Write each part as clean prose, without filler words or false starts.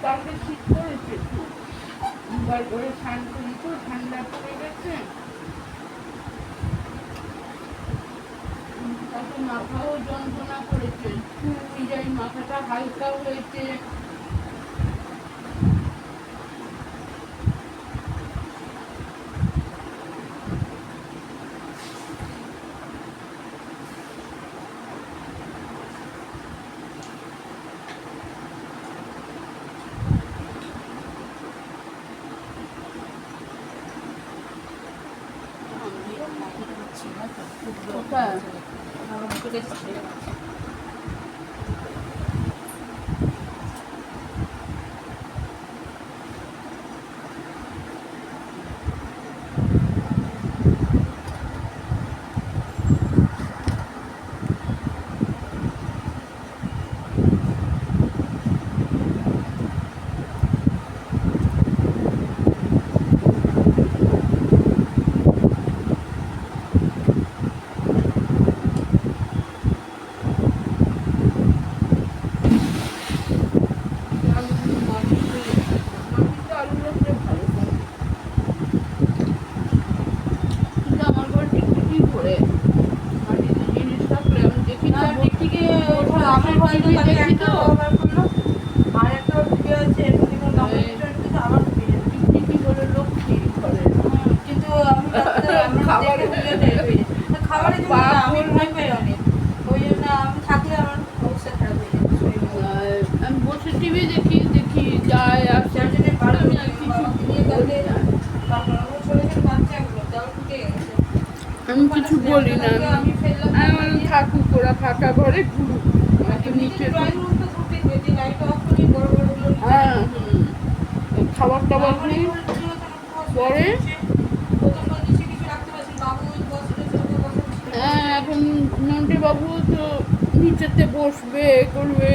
কালকে শীত করেছে একটু, দুবার করে স্নান করি তো ঠান্ডা পড়ে গেছে। তাতে মাথাও যন্ত্রণা করেছে, চুল যাই মাথাটা হালকা হয়েছে। আমি কিছু বলি না, আমি থাকুক ওরা ফাঁকা ঘরে ঘুরুক, নিচে হ্যাঁ খাবার টাবার নেই পরে। হ্যাঁ এখন নন্টে বাবু তো নিচেতে বসবে করবে,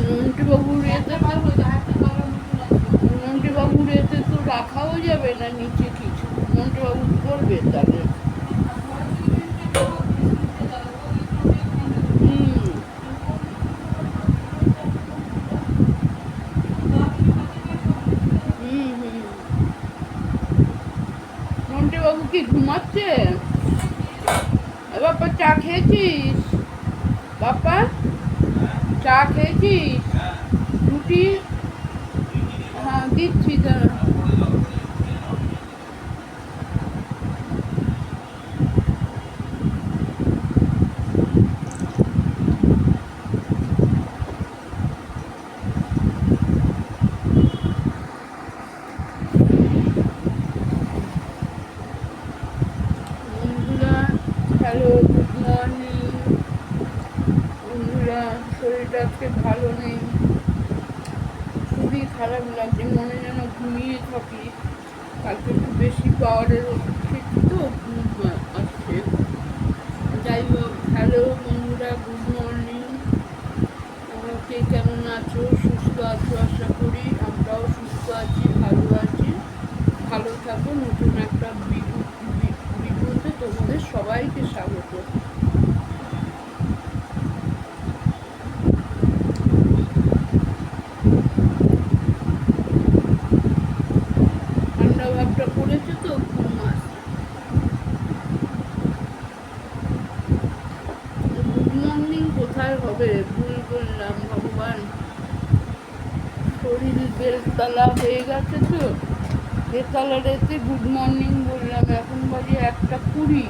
নন্টে বাবুর এতে তো রাখাও যাবে না নিচে কিছু, নন্টে বাবু করবে তাহলে। নন্টে বাবু কি ঘুমাচ্ছে? বাপ্পা চা খেয়েছিস? বাপ্পা চা খেয়েছিস? রুটি হ্যাঁ দিচ্ছি দাঁড়া। হ্যালো গুড মর্নিং বন্ধুরা, শরীরটা আজকে ভালো নেই, খুবই খারাপ লাগছে, মনে যেন ঘুমিয়ে থাকি। কালকে একটু বেশি পাওয়ারের ওষুধ খেয়েছি তো ঘুম আসছে। যাই হোক, হ্যালো বন্ধুরা, গুড মর্নিং। তোমরা কে কেমন আছো? সুস্থ আছো আশা করি, আমরাও সুস্থ আছি, ভালো আছি। ভালো থাকো। নতুন একটা ভিডিওতে তোমাদের সবাইকে স্বাগত। ঠান্ডা ভাবটা পড়েছে তো ঘুম আসছে। গুড মর্নিং কোথায় হবে, ভুল করলাম ভগবান। শরীর বেলতলা হয়ে গেছে তো, বেলতলাতে গুড মর্নিং বললাম। এখন বাজে 1:20,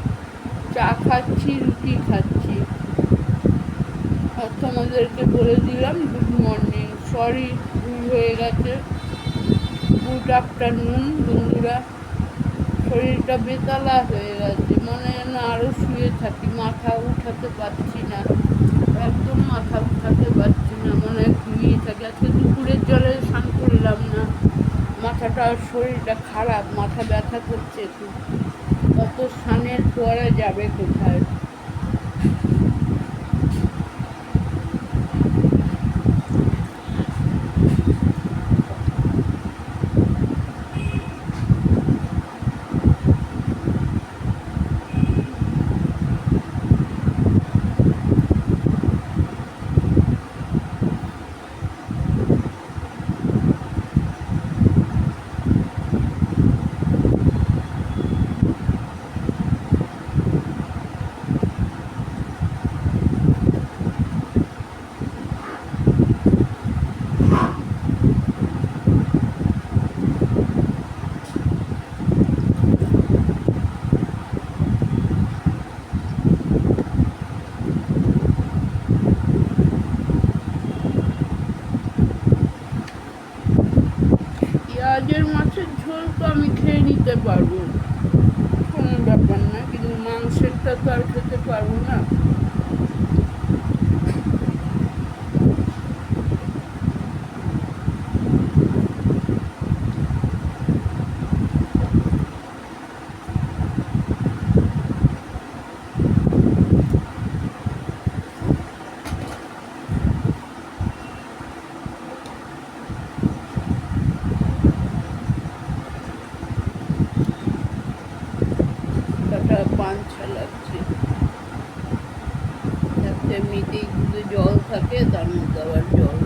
চা খাচ্ছি, রুটি খাচ্ছি, আর তোমাদেরকে বলে দিলাম গুড মর্নিং। সরি, ভুল হয়ে গেছে। গুড আফটারনুন বন্ধুরা। শরীরটা বেতালা হয়ে গেছে, মনে যেন আরও শুয়ে থাকি, মাথা উঠাতে পারছি না, একদম মাথা উঠাতে পারছি না, মনে হয় ঘুমিয়ে থাকি। আজকে দুপুরের জলে স্নান করলাম না, মাথাটা শরীরটা খারাপ, মাথা ব্যথা করছে খুব। কত স্নানের পরে যাবে কোথায়? খেতে পারবো, কোনো ব্যাপার না, কিন্তু মাংসেরটা তো আর খেতে পারবো না। পাঞ্ছা লাগছে, এমনিতেই দুধে জল থাকে, তার মধ্যে আবার জল।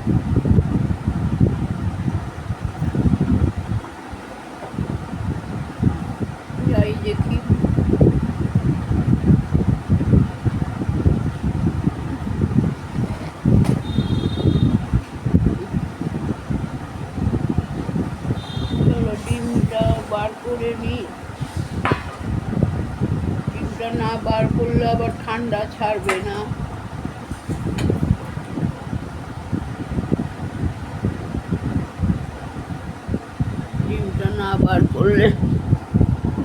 যাই দেখি। চলো ডিমটা বার করে নিই। ডিমটা না বার করলে আবার ঠান্ডা ছাড়বে না। ডিমটা না বার করলে,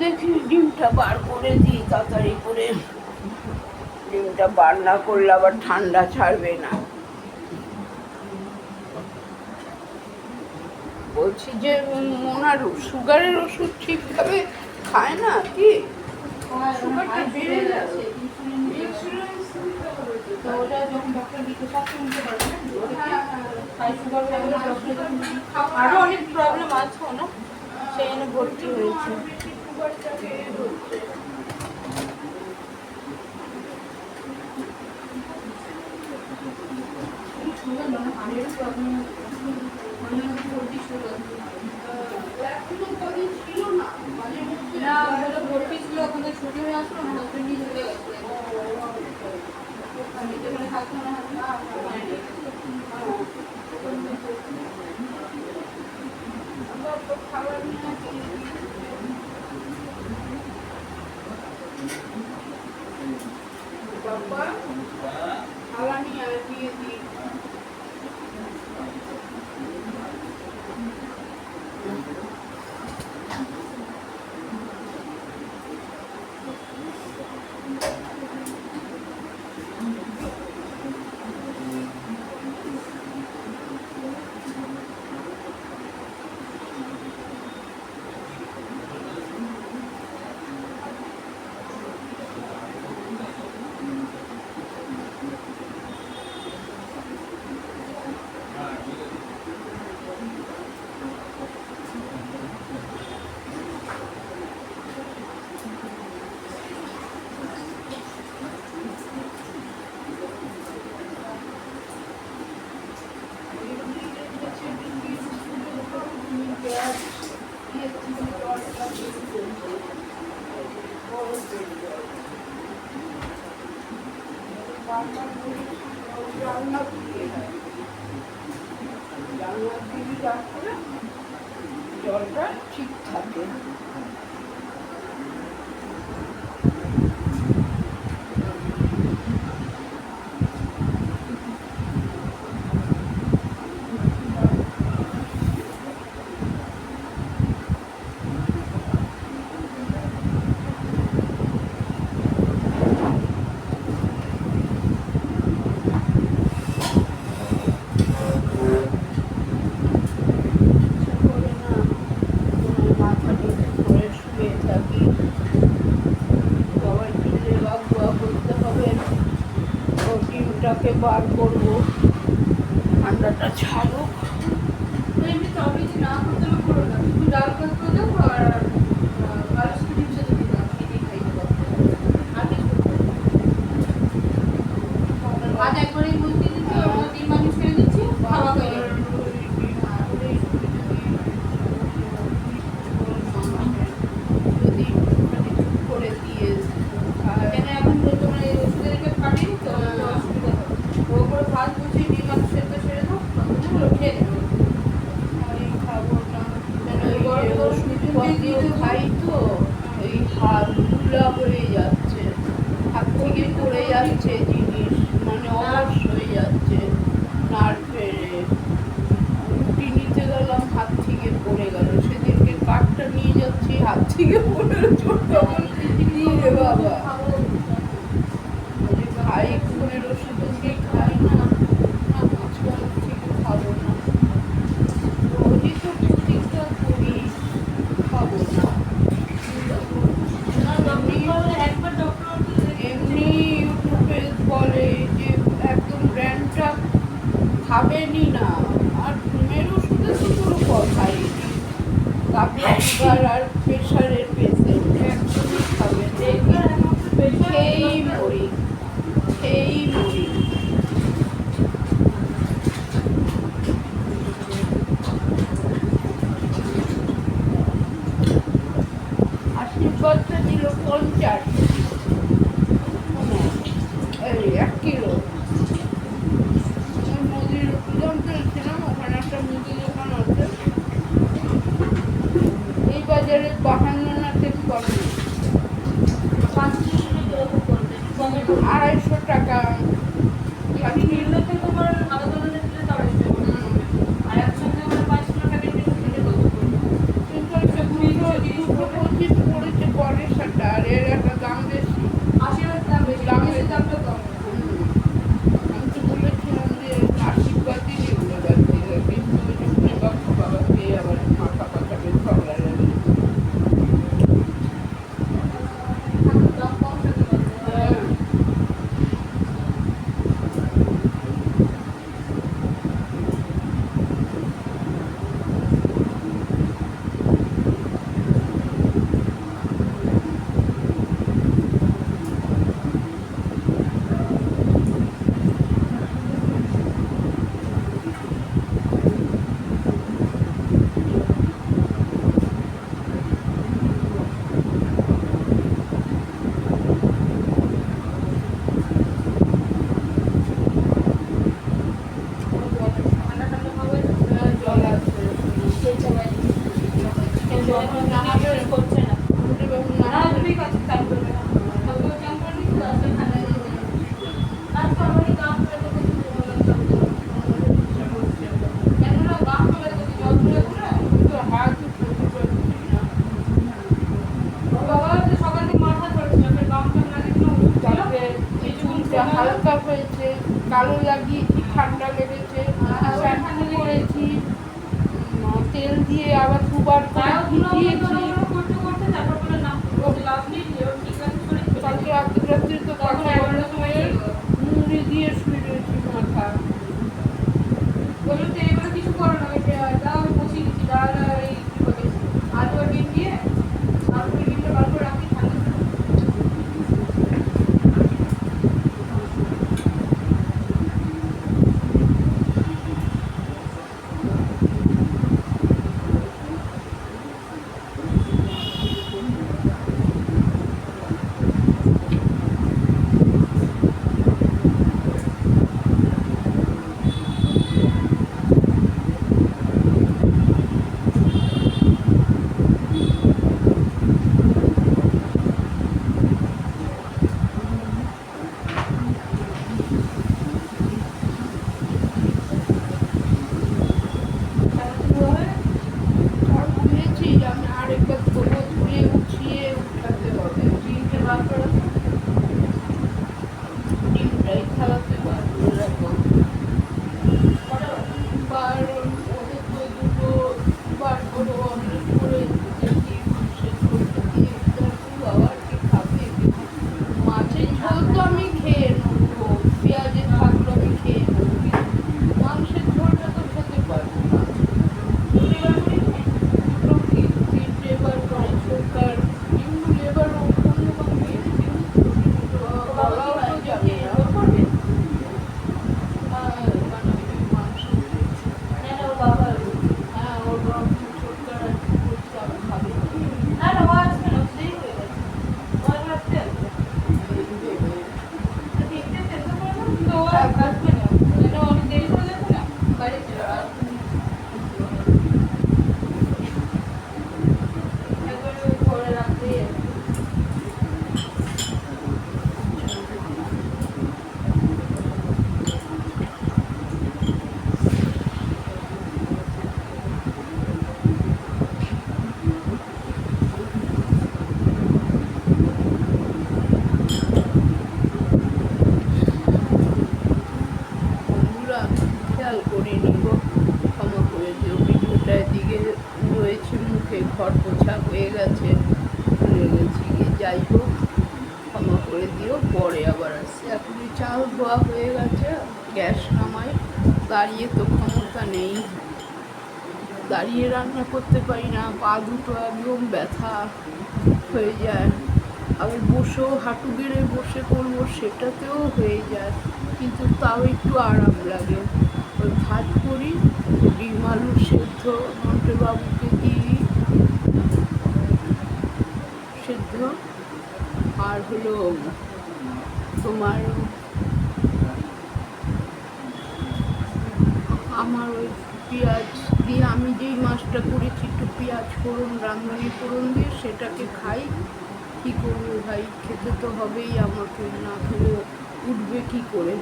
দেখি ডিমটা বার করে দিই তাড়াতাড়ি করে। ডিমটা বার না করলে আবার ঠান্ডা ছাড়বে না। বলছি যে ওনার সুগারের ওষুধ ঠিকভাবে খায় না কি? সুগারটা বেড়ে যাচ্ছে, তো ওটা যখন ডক্টর জিজ্ঞাসা শুনতে পারবে হাই সুগার আরও অনেক প্রবলেম আছে না, সেই জন্য ভর্তি হয়েছে। ভর্তি ছিল, ওখানে ছুটি হয়ে আসলো, হাজবেন্ড নিয়ে চলে গেছে। বাবা খাওয়া নিয়ে দিয়ে দিই। জলটা ঠিক থাকে। বার করবো, ঠান্ডাটা ছাড়ুক। এমনি তবে না করতে করো না, তুমি ডাল ভাত করে দাও আর ভালো স্কুটির সাথে দিলাম, খেতে খাইতে পারবো। আর কিছু ভাত একবারেই বলতে দিচ্ছি, আমরা 3 মানুষ খেয়ে দিচ্ছি, খাওয়া হয়ে যাবে। করে দিয়ে এখন তোমরা এই ওষুধের পাঠিয়ে তো ওপরে ভাত বসিয়ে 2 মানুষ সেদ্ধ ছেড়ে দাও, খেয়ে নেবে। আমি খাবো না, ওষুধ খাই তো ওই হাত ধুলা হয়ে যাচ্ছে, হাত থেকে পড়ে যাচ্ছে জিনিস, মানে অলস হয়ে যাচ্ছে, নার্ভের রুটি নিতে গেলাম হাত থেকে পড়ে গেল, সেদিনকে কাঠটা নিয়ে যাচ্ছি হাত থেকে খাবেনই না। আর ঘুমের ওষুধে তো কোনো কথাই নেই। তারপরে সুগার আর প্রেশারের পেশেন্ট একদমই খাবেন খেয়েই মরি, খেয়েই মরি। আশীর্বাদটা দিল 50, এই 1 কিলো। মুদির দোকান চলছিলাম, ওখানে একটা মুদি দোকান আছে, এই বাজারে 52 না 53, 250 টাকা। দুটো 25 পড়েছে পরেরটা, আর এর একটা দাম বেশি। দামটা কম। আমি তো বলেছিলাম যে আশীর্বাদই নিয়ে যাচ্ছি, কিন্তু ওই যে বাবা খেয়ে আবার মাথা পাকাবে ঝগড়া যাবে। হালকা হয়েছে, কালো লাগিয়েছি, ঠান্ডা লেগেছে, শ্যাম্পু করেছি, তেল দিয়ে আবার দুবার করে ভিজিয়েছি। কালকে রাত্রে তো কথা বন্ধ হয়ে মুড়ি দিয়ে শুয়ে রয়েছি মাথা। বললো তো এবার কিছু করো না, ডাল বসিয়ে দিচ্ছি, ডাল আর এই আলু আর ডিম দিয়ে, তারপরে ডিমটা বার করে রাখি ঠান্ডা। মাছের ঝোল তো আমি খেয়ে নেবো, পেঁয়াজের থাকলো আমি খেয়ে নেবো, মাংসের ঝোলটা তো খেতে পারবো না। লেবার করে সরকার, কিন্তু লেবার অন্য বলাও তো যাবে না। খেয়াল করিনি গো, ক্ষমা করে দিও। ভিডিওটা এদিকে রয়েছে, মুখে ঘর পোছা হয়ে গেছে, ভুলে গেছি। যাই হোক, ক্ষমা করে দিও, পরে আবার আসছে। এখনই চাল ধোয়া হয়ে গেছে, গ্যাস নামাই। দাঁড়িয়ে তো ক্ষমতা নেই, দাঁড়িয়ে রান্না করতে পারি না, পা দুটো একদম ব্যথা হয়ে যায়। আবার বসেও হাঁটু গেড়ে বসে করবো সেটাতেও হয়ে যায়, কিন্তু তাও একটু আরাম লাগে। ওই ভাত করি, ডিম আলু সেদ্ধ নন্টে বাবুকে দিই, সেদ্ধ, আর হলো তোমার আমার ওই পেঁয়াজ দিয়ে, আমি যেই মাছটা করেছি একটু পেঁয়াজ ফোড়ন, রাঁধুনি ফোড়ন দিয়ে সেটাকে খাই। কী করবো ভাই, খেতে তো হবেই আমাকে, না খেলে উঠবে কী করে,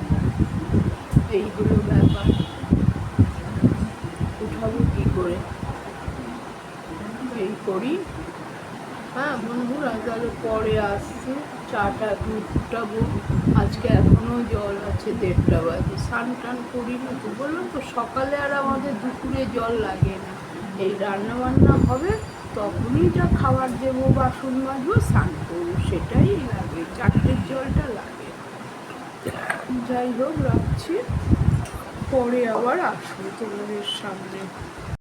এই হলো ব্যাপার, উঠাবো কী করে, এই করি। হ্যাঁ বন্ধুরা, তাহলে পরে আসছে, চাটা এখন ফুটাবো। আজকে এখনও জল আছে, 1:30 বাজে, স্নান টান করি না তো, বললাম তো সকালে আর আমাদের দুপুরে জল লাগে না, এই রান্না বান্না হবে তখনই যা খাবার দেবো, বাসন মাজবো, স্নান করবো, সেটাই লাগে, 4টের জলটা লাগে। যাই হোক, রাখছি, পরে আবার আসবো তোমাদের সামনে।